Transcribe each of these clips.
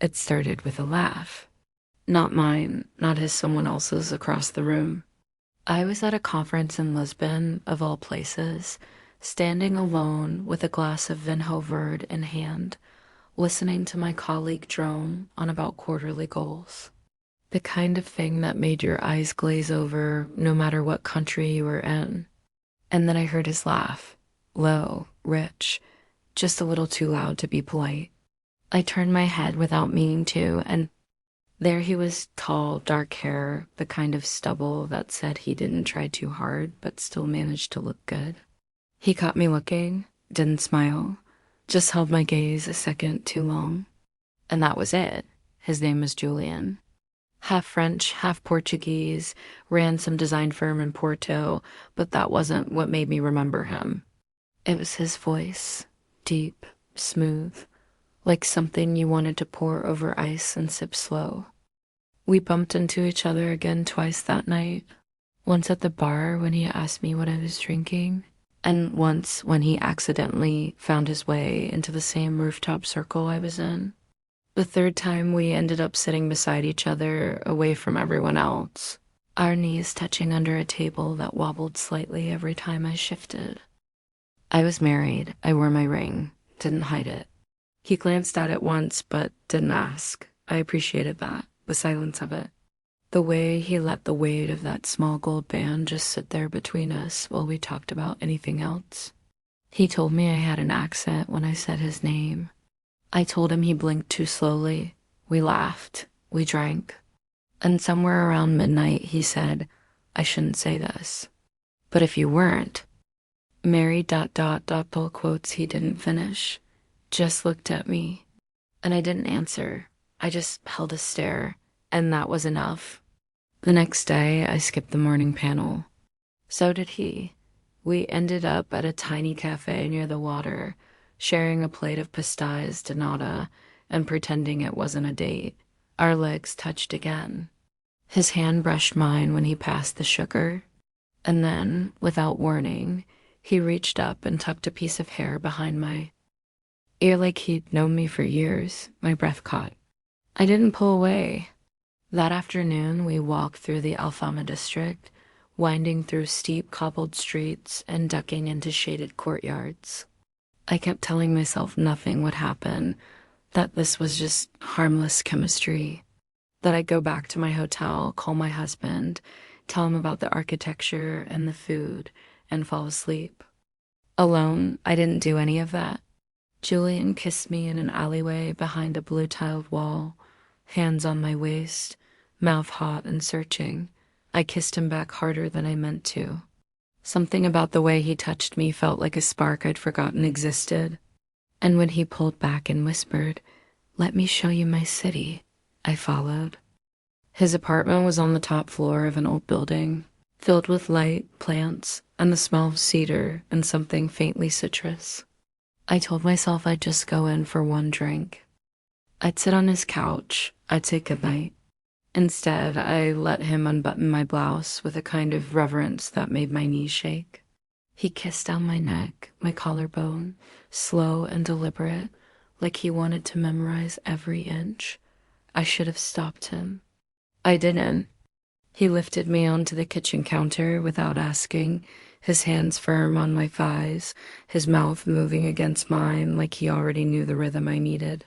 It started with a laugh. Not mine, not his, someone else's across the room. I was at a conference in Lisbon, of all places, standing alone with a glass of Vinho Verde in hand, listening to my colleague drone on about quarterly goals. The kind of thing that made your eyes glaze over no matter what country you were in. And then I heard his laugh, low, rich, just a little too loud to be polite. I turned my head without meaning to, and there he was, tall, dark hair, the kind of stubble that said he didn't try too hard but still managed to look good. He caught me looking, didn't smile, just held my gaze a second too long. And that was it. His name was Julian. Half French, half Portuguese, ran some design firm in Porto, but that wasn't what made me remember him. It was his voice, deep, smooth, like something you wanted to pour over ice and sip slow. We bumped into each other again twice that night, once at the bar when he asked me what I was drinking, and once when he accidentally found his way into the same rooftop circle I was in. The third time we ended up sitting beside each other, away from everyone else, our knees touching under a table that wobbled slightly every time I shifted. I was married, I wore my ring, didn't hide it. He glanced at it once, but didn't ask. I appreciated that, the silence of it. The way he let the weight of that small gold band just sit there between us while we talked about anything else. He told me I had an accent when I said his name. I told him he blinked too slowly. We laughed. We drank. And somewhere around midnight, he said, I shouldn't say this. But if you weren't. Mary ... Pull quotes he didn't finish. Just looked at me. And I didn't answer. I just held a stare. And that was enough. The next day, I skipped the morning panel. So did he. We ended up at a tiny cafe near the water, sharing a plate of pastéis de nata and pretending it wasn't a date. Our legs touched again. His hand brushed mine when he passed the sugar. And then, without warning, he reached up and tucked a piece of hair behind my ear like he'd known me for years. My breath caught. I didn't pull away. That afternoon, we walked through the Alfama district, winding through steep cobbled streets and ducking into shaded courtyards. I kept telling myself nothing would happen, that this was just harmless chemistry, that I'd go back to my hotel, call my husband, tell him about the architecture and the food, and fall asleep. Alone, I didn't do any of that. Julian kissed me in an alleyway behind a blue-tiled wall, hands on my waist, mouth hot and searching. I kissed him back harder than I meant to. Something about the way he touched me felt like a spark I'd forgotten existed. And when he pulled back and whispered, "Let me show you my city," I followed. His apartment was on the top floor of an old building, filled with light, plants, and the smell of cedar and something faintly citrus. I told myself I'd just go in for one drink. I'd sit on his couch, I'd say goodnight. Instead, I let him unbutton my blouse with a kind of reverence that made my knees shake. He kissed down my neck, my collarbone, slow and deliberate, like he wanted to memorize every inch. I should have stopped him. I didn't. He lifted me onto the kitchen counter without asking, his hands firm on my thighs, his mouth moving against mine like he already knew the rhythm I needed.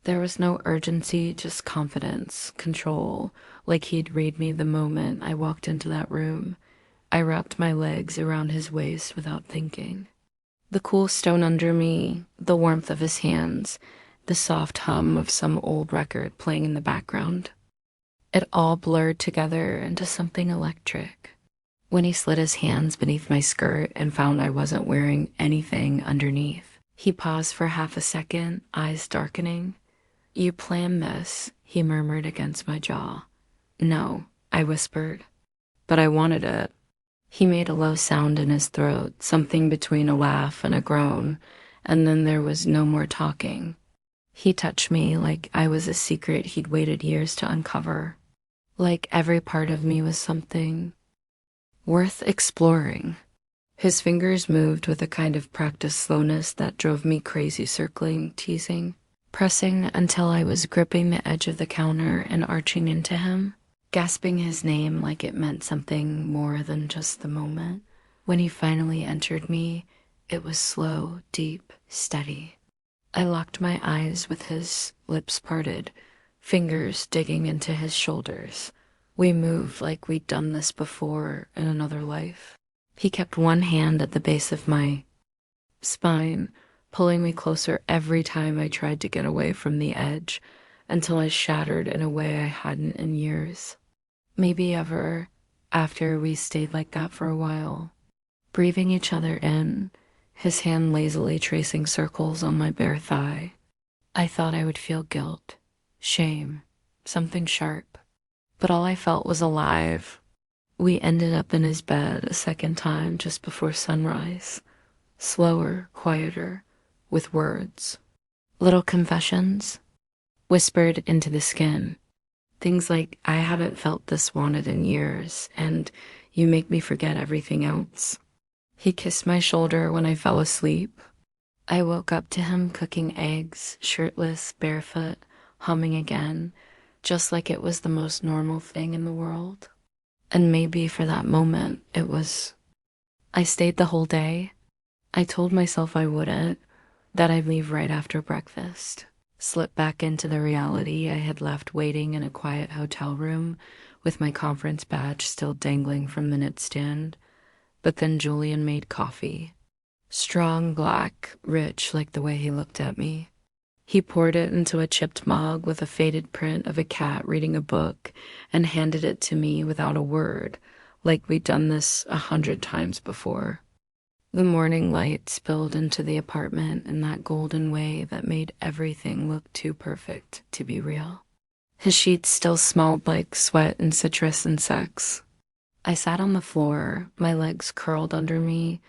There was no urgency, just confidence, control, like he'd read me the moment I walked into that room. I wrapped my legs around his waist without thinking. The cool stone under me, the warmth of his hands, the soft hum of some old record playing in the background. It all blurred together into something electric. When he slid his hands beneath my skirt and found I wasn't wearing anything underneath, he paused for half a second, eyes darkening. "You planned this," he murmured against my jaw. "No," I whispered. "But I wanted it." He made a low sound in his throat, something between a laugh and a groan, and then there was no more talking. He touched me like I was a secret he'd waited years to uncover. Like every part of me was something worth exploring. His fingers moved with a kind of practiced slowness that drove me crazy, circling, teasing. pressing until I was gripping the edge of the counter and arching into him, gasping his name like it meant something more than just the moment. When he finally entered me, it was slow, deep, steady. I locked my eyes with his lips parted, fingers digging into his shoulders. We moved like we'd done this before in another life. He kept one hand at the base of my spine, pulling me closer every time I tried to get away from the edge, until I shattered in a way I hadn't in years. Maybe ever, after we stayed like that for a while, breathing each other in, his hand lazily tracing circles on my bare thigh. I thought I would feel guilt, shame, something sharp, but all I felt was alive. We ended up in his bed a second time just before sunrise, slower, quieter, with words. Little confessions, whispered into the skin. Things like, I haven't felt this wanted in years, and you make me forget everything else. He kissed my shoulder when I fell asleep. I woke up to him cooking eggs, shirtless, barefoot, humming again, just like it was the most normal thing in the world. And maybe for that moment, it was. I stayed the whole day. I told myself I wouldn't, that I'd leave right after breakfast, slip back into the reality I had left waiting in a quiet hotel room with my conference badge still dangling from the nightstand. But then Julian made coffee. Strong, black, rich like the way he looked at me. He poured it into a chipped mug with a faded print of a cat reading a book and handed it to me without a word, like we'd done this 100 times before. The morning light spilled into the apartment in that golden way that made everything look too perfect to be real. His sheets still smelled like sweat and citrus and sex. I sat on the floor, my legs curled under me,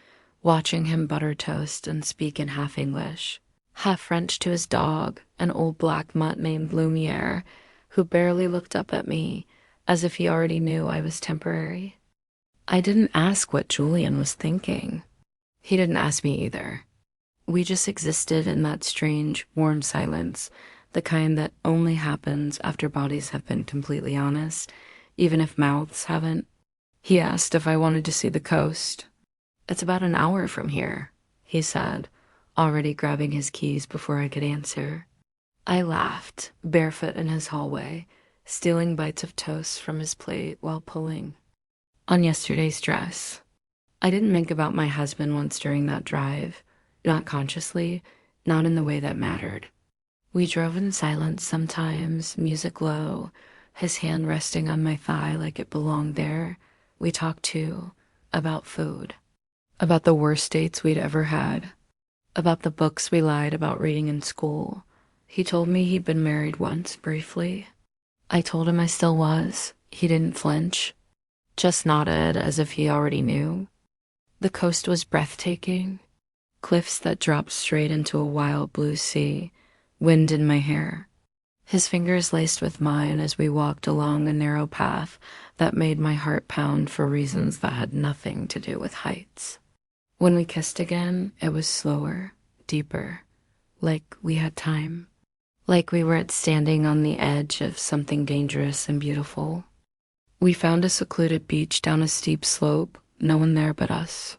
watching him butter toast and speak in half English, half French to his dog, an old black mutt named Lumiere, who barely looked up at me, as if he already knew I was temporary. I didn't ask what Julian was thinking. He didn't ask me either. We just existed in that strange, warm silence, the kind that only happens after bodies have been completely honest, even if mouths haven't. He asked if I wanted to see the coast. It's about an hour from here, he said, already grabbing his keys before I could answer. I laughed, barefoot in his hallway, stealing bites of toast from his plate while pulling on yesterday's dress. I didn't think about my husband once during that drive, not consciously, not in the way that mattered. We drove in silence sometimes, music low, his hand resting on my thigh like it belonged there. We talked too, about food, about the worst dates we'd ever had, about the books we lied about reading in school. He told me he'd been married once, briefly. I told him I still was. He didn't flinch, just nodded as if he already knew. The coast was breathtaking, cliffs that dropped straight into a wild blue sea, wind in my hair. His fingers laced with mine as we walked along a narrow path that made my heart pound for reasons that had nothing to do with heights. When we kissed again, it was slower, deeper, like we had time, like we weren't standing on the edge of something dangerous and beautiful. We found a secluded beach down a steep slope, no one there but us.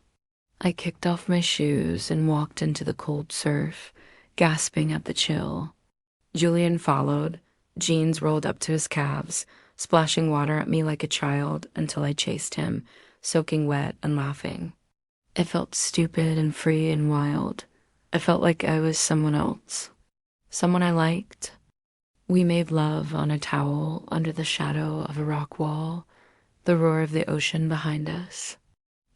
I kicked off my shoes and walked into the cold surf, gasping at the chill. Julian followed, jeans rolled up to his calves, splashing water at me like a child until I chased him, soaking wet and laughing. It felt stupid and free and wild. I felt like I was someone else, someone I liked. We made love on a towel under the shadow of a rock wall, the roar of the ocean behind us,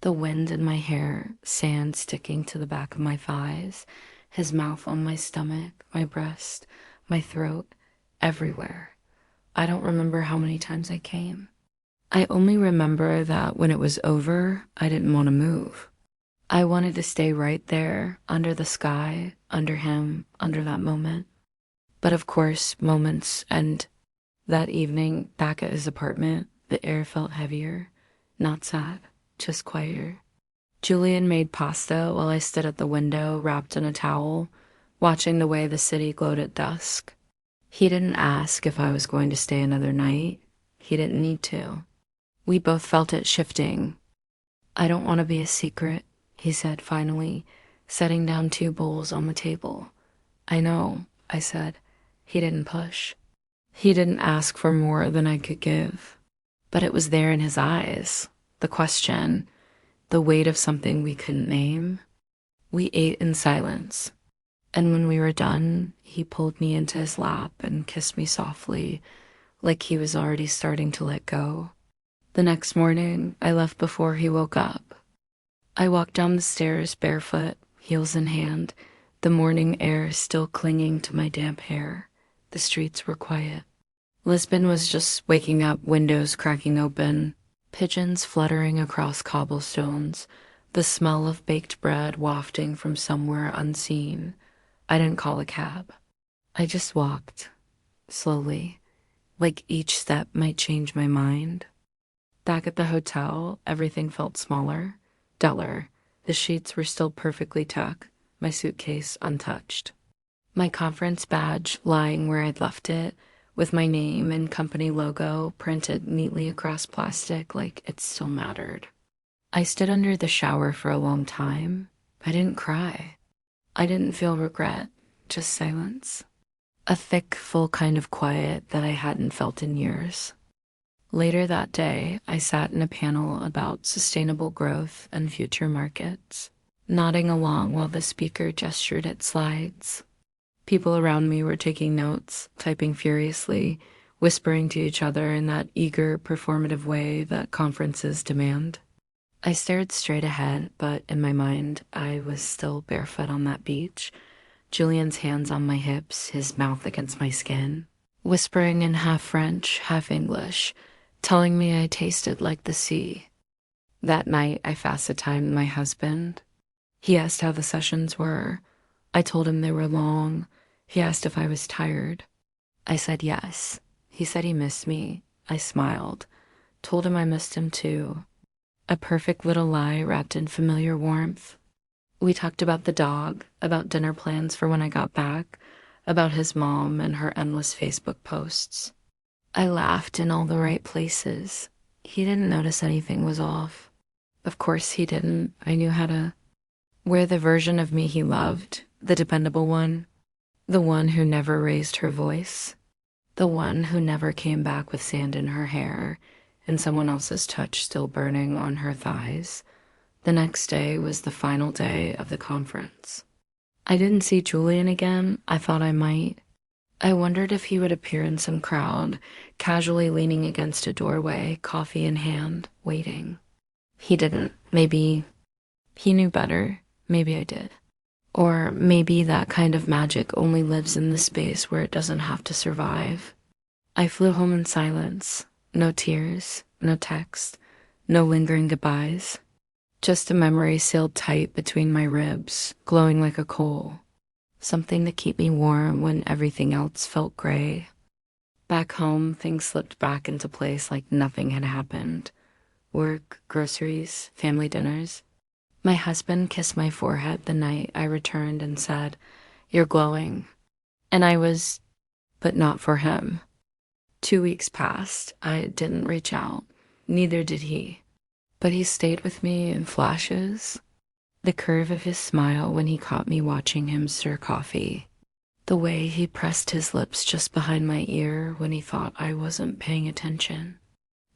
the wind in my hair, sand sticking to the back of my thighs, his mouth on my stomach, my breast, my throat, everywhere. I don't remember how many times I came. I only remember that when it was over, I didn't want to move. I wanted to stay right there, under the sky, under him, under that moment. But of course, moments and that evening back at his apartment, the air felt heavier, not sad, just quieter. Julian made pasta while I stood at the window wrapped in a towel, watching the way the city glowed at dusk. He didn't ask if I was going to stay another night. He didn't need to. We both felt it shifting. "I don't want to be a secret," he said finally, setting down 2 bowls on the table. "I know," I said. He didn't push. He didn't ask for more than I could give. But it was there in his eyes. The question, the weight of something we couldn't name. We ate in silence. And when we were done, he pulled me into his lap and kissed me softly, like he was already starting to let go. The next morning, I left before he woke up. I walked down the stairs barefoot, heels in hand, the morning air still clinging to my damp hair. The streets were quiet. Lisbon was just waking up, windows cracking open, pigeons fluttering across cobblestones, the smell of baked bread wafting from somewhere unseen. I didn't call a cab. I just walked, slowly, like each step might change my mind. Back at the hotel, everything felt smaller, duller. The sheets were still perfectly tucked, my suitcase untouched. My conference badge lying where I'd left it, with my name and company logo printed neatly across plastic like it still mattered. I stood under the shower for a long time. I didn't cry. I didn't feel regret, just silence. A thick, full kind of quiet that I hadn't felt in years. Later that day, I sat in a panel about sustainable growth and future markets, nodding along while the speaker gestured at slides. People around me were taking notes, typing furiously, whispering to each other in that eager, performative way that conferences demand. I stared straight ahead, but in my mind, I was still barefoot on that beach, Julian's hands on my hips, his mouth against my skin, whispering in half French, half English, telling me I tasted like the sea. That night, I FaceTimed my husband. He asked how the sessions were. I told him they were long. He asked if I was tired. I said yes. He said he missed me. I smiled, told him I missed him too. A perfect little lie wrapped in familiar warmth. We talked about the dog, about dinner plans for when I got back, about his mom and her endless Facebook posts. I laughed in all the right places. He didn't notice anything was off. Of course he didn't. I knew how to. We're the version of me he loved, the dependable one, the one who never raised her voice, the one who never came back with sand in her hair and someone else's touch still burning on her thighs. The next day was the final day of the conference. I didn't see Julian again. I thought I might. I wondered if he would appear in some crowd, casually leaning against a doorway, coffee in hand, waiting. He didn't. Maybe he knew better. Maybe I did. Or maybe that kind of magic only lives in the space where it doesn't have to survive. I flew home in silence. No tears, no text, no lingering goodbyes. Just a memory sealed tight between my ribs, glowing like a coal. Something to keep me warm when everything else felt gray. Back home, things slipped back into place like nothing had happened. Work, groceries, family dinners. My husband kissed my forehead the night I returned and said, "You're glowing." And I was, but not for him. 2 weeks passed. I didn't reach out. Neither did he. But he stayed with me in flashes. The curve of his smile when he caught me watching him stir coffee. The way he pressed his lips just behind my ear when he thought I wasn't paying attention.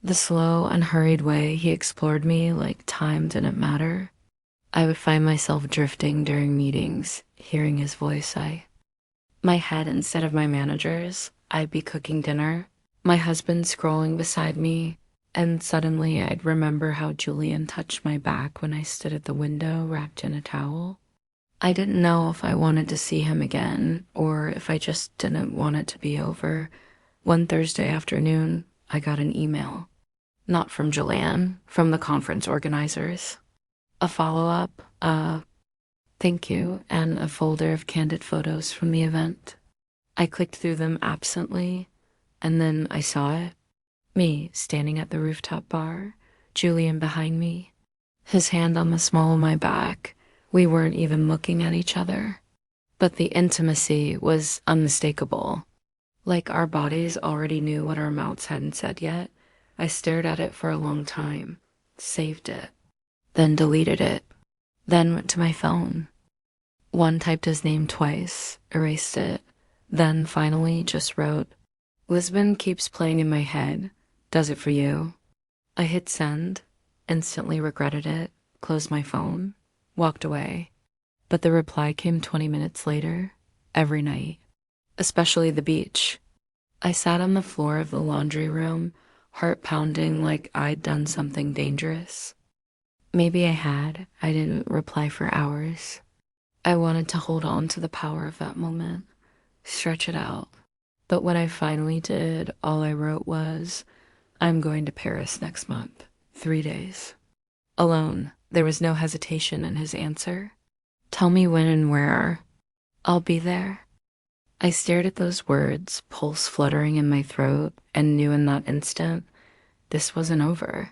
The slow, unhurried way he explored me like time didn't matter. I would find myself drifting during meetings, hearing his voice. My head instead of my manager's. I'd be cooking dinner, my husband scrolling beside me, and suddenly I'd remember how Julian touched my back when I stood at the window wrapped in a towel. I didn't know if I wanted to see him again or if I just didn't want it to be over. One Thursday afternoon, I got an email. Not from Julian, from the conference organizers. A follow-up, thank you, and a folder of candid photos from the event. I clicked through them absently, and then I saw it. Me standing at the rooftop bar, Julian behind me, his hand on the small of my back. We weren't even looking at each other. But the intimacy was unmistakable. Like our bodies already knew what our mouths hadn't said yet. I stared at it for a long time, saved it, then deleted it, then went to my phone. One typed his name twice, erased it, then finally just wrote, Lisbon keeps playing in my head. Does it for you? I hit send, instantly regretted it, closed my phone, walked away. But the reply came 20 minutes later, every night, especially the beach. I sat on the floor of the laundry room, heart pounding like I'd done something dangerous. Maybe I had. I didn't reply for hours. I wanted to hold on to the power of that moment, stretch it out. But when I finally did, all I wrote was, I'm going to Paris next month. 3 days. Alone. There was no hesitation in his answer. Tell me when and where. I'll be there. I stared at those words, pulse fluttering in my throat, and knew in that instant, this wasn't over.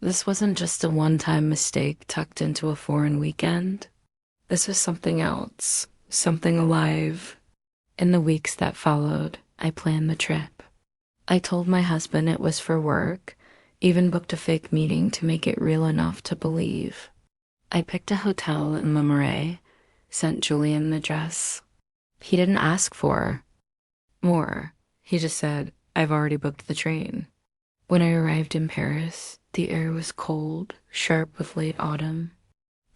This wasn't just a one-time mistake tucked into a foreign weekend. This was something else, something alive. In the weeks that followed, I planned the trip. I told my husband it was for work, even booked a fake meeting to make it real enough to believe. I picked a hotel in Le Marais, sent Julian the dress. He didn't ask for more. He just said, I've already booked the train. When I arrived in Paris, the air was cold, sharp with late autumn.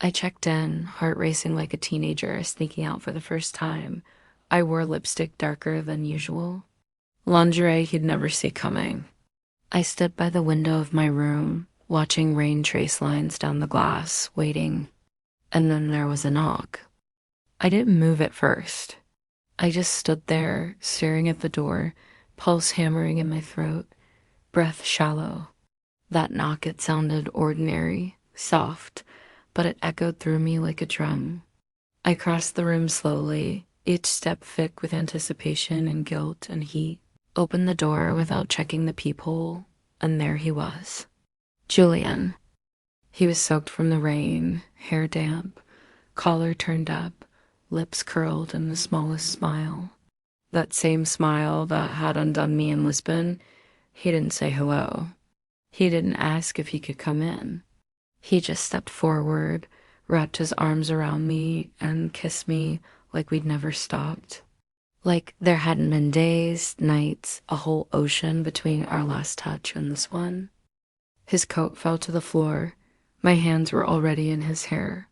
I checked in, heart racing like a teenager sneaking out for the first time. I wore lipstick darker than usual. Lingerie he'd never see coming. I stood by the window of my room, watching rain trace lines down the glass, waiting. And then there was a knock. I didn't move at first. I just stood there, staring at the door, pulse hammering in my throat, breath shallow. That knock, it sounded ordinary, soft, but it echoed through me like a drum. I crossed the room slowly, each step thick with anticipation and guilt and heat. Opened the door without checking the peephole, and there he was. Julian. He was soaked from the rain, hair damp, collar turned up, lips curled in the smallest smile. That same smile that had undone me in Lisbon. He didn't say hello. He didn't ask if he could come in. He just stepped forward, wrapped his arms around me, and kissed me like we'd never stopped. Like there hadn't been days, nights, a whole ocean between our last touch and this one. His coat fell to the floor. My hands were already in his hair.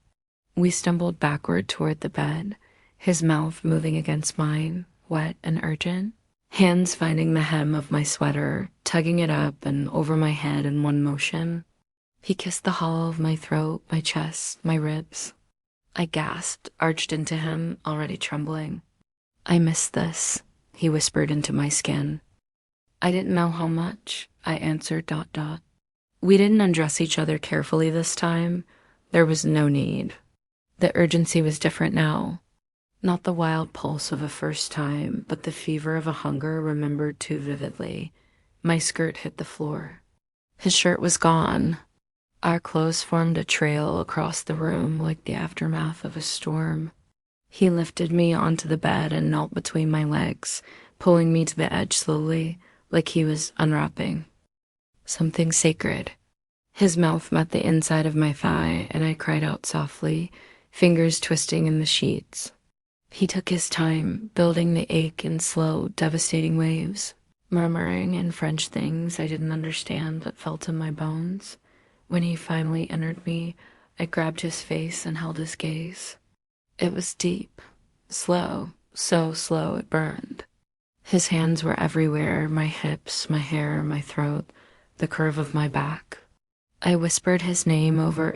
We stumbled backward toward the bed, his mouth moving against mine, wet and urgent. Hands finding the hem of my sweater, tugging it up and over my head in one motion. He kissed the hollow of my throat, my chest, my ribs. I gasped, arched into him, already trembling. I missed this, he whispered into my skin. I didn't know how much, I answered ... We didn't undress each other carefully this time. There was no need. The urgency was different now. Not the wild pulse of a first time, but the fever of a hunger remembered too vividly. My skirt hit the floor. His shirt was gone. Our clothes formed a trail across the room like the aftermath of a storm. He lifted me onto the bed and knelt between my legs, pulling me to the edge slowly, like he was unwrapping something sacred. His mouth met the inside of my thigh, and I cried out softly, fingers twisting in the sheets. He took his time, building the ache in slow, devastating waves, murmuring in French things I didn't understand but felt in my bones. When he finally entered me, I grabbed his face and held his gaze. It was deep, slow, so slow it burned. His hands were everywhere, my hips, my hair, my throat, the curve of my back. I whispered his name over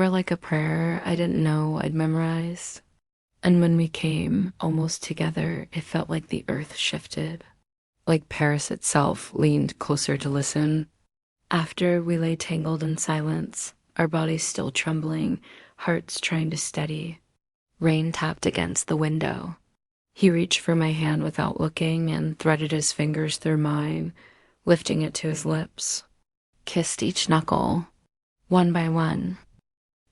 like a prayer I didn't know I'd memorized. And when we came, almost together, it felt like the earth shifted. Like Paris itself leaned closer to listen. After we lay tangled in silence, our bodies still trembling, hearts trying to steady. Rain tapped against the window. He reached for my hand without looking and threaded his fingers through mine, lifting it to his lips. Kissed each knuckle, one by one.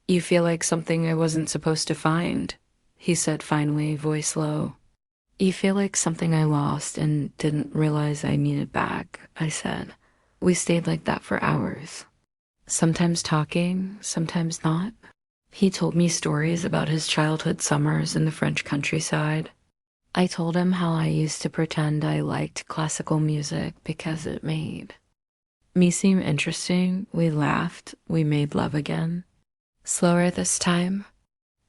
You feel like something I wasn't supposed to find, he said finally, voice low. You feel like something I lost and didn't realize I needed back, I said. We stayed like that for hours. Sometimes talking, sometimes not. He told me stories about his childhood summers in the French countryside. I told him how I used to pretend I liked classical music because it made me seem interesting. We laughed. We made love again. Slower this time.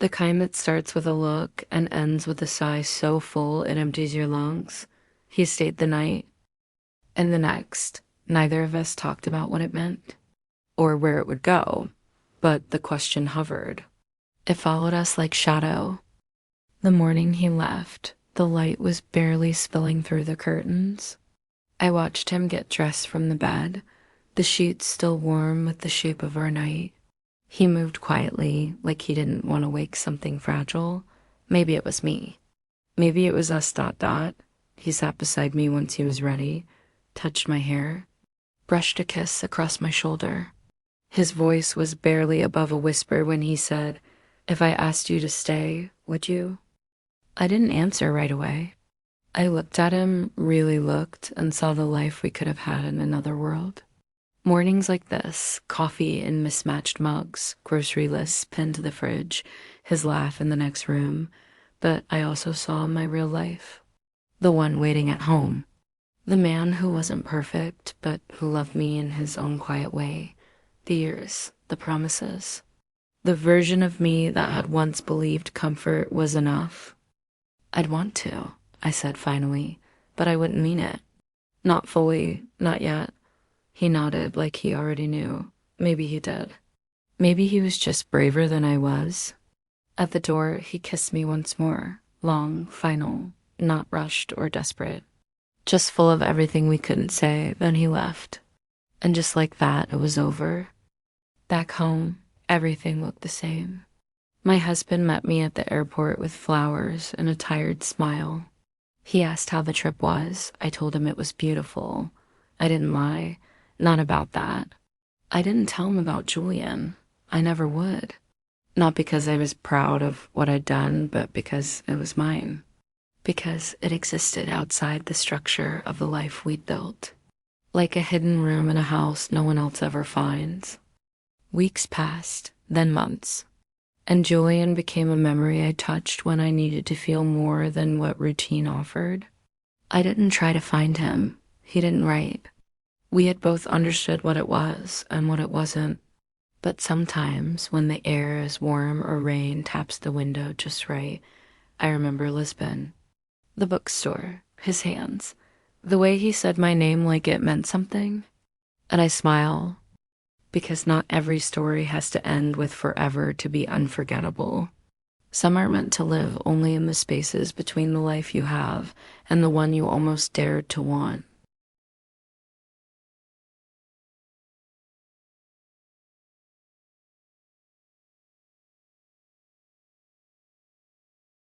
The kind that starts with a look and ends with a sigh so full it empties your lungs. He stayed the night. And the next, neither of us talked about what it meant or where it would go, but the question hovered. It followed us like shadow. The morning he left, the light was barely spilling through the curtains. I watched him get dressed from the bed, the sheets still warm with the shape of our night. He moved quietly, like he didn't want to wake something fragile. Maybe it was me. Maybe it was us ... He sat beside me once he was ready, touched my hair, brushed a kiss across my shoulder. His voice was barely above a whisper when he said, "If I asked you to stay, would you?" I didn't answer right away. I looked at him, really looked, and saw the life we could have had in another world. Mornings like this, coffee in mismatched mugs, grocery lists pinned to the fridge, his laugh in the next room. But I also saw my real life. The one waiting at home. The man who wasn't perfect, but who loved me in his own quiet way. The years, the promises. The version of me that had once believed comfort was enough. I'd want to, I said finally, but I wouldn't mean it. Not fully, not yet. He nodded like he already knew. Maybe he did. Maybe he was just braver than I was. At the door, he kissed me once more. Long, final, not rushed or desperate. Just full of everything we couldn't say, then he left. And just like that, it was over. Back home, everything looked the same. My husband met me at the airport with flowers and a tired smile. He asked how the trip was. I told him it was beautiful. I didn't lie. Not about that. I didn't tell him about Julian. I never would. Not because I was proud of what I'd done, but because it was mine. Because it existed outside the structure of the life we'd built. Like a hidden room in a house no one else ever finds. Weeks passed, then months. And Julian became a memory I touched when I needed to feel more than what routine offered. I didn't try to find him. He didn't write. We had both understood what it was and what it wasn't. But sometimes when the air is warm or rain taps the window just right, I remember Lisbon. The bookstore, his hands, the way he said my name like it meant something. And I smile, because not every story has to end with forever to be unforgettable. Some are meant to live only in the spaces between the life you have and the one you almost dared to want.